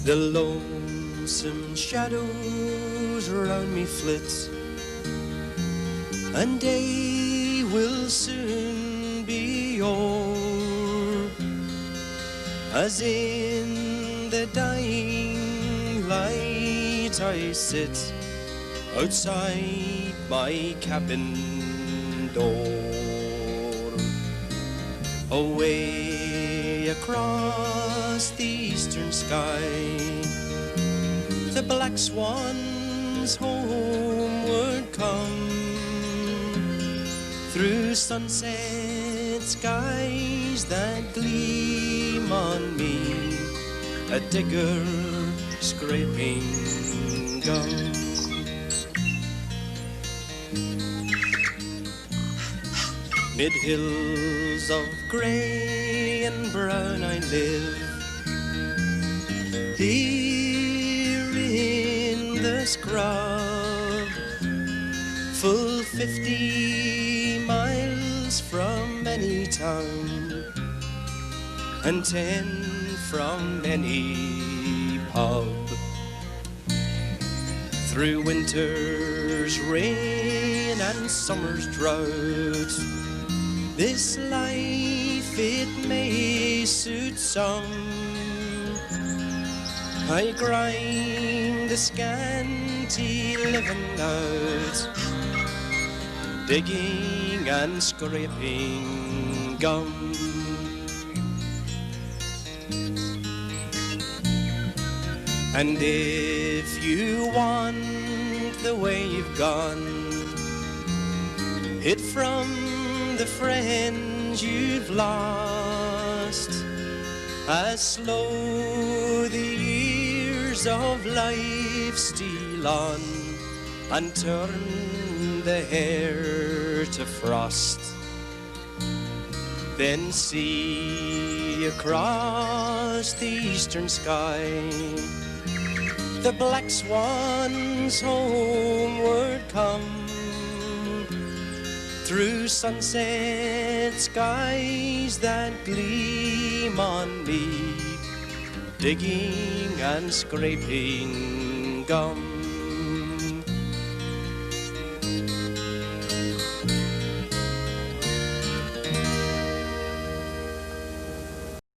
The lonesome shadows round me flit, and day will soon be o'er, as in the dying light I sit outside my cabin door. Away across the eastern sky, the black swans homeward come, through sunset skies that gleam on me, a digger scraping gum. Mid hills of grey and brown I live, here in the scrub, full 50 miles from any town, and 10 from any pub. Through winter's rain and summer's drought, this life it may suit some. I grind the scanty living out, digging and scraping gum. And if you want the way you've gone, hid from the friends you've lost, as slow the years of life steal on and turn the hair to frost. Then see across the eastern sky the black swans homeward come, through sunset skies that gleam on me, digging and scraping gum.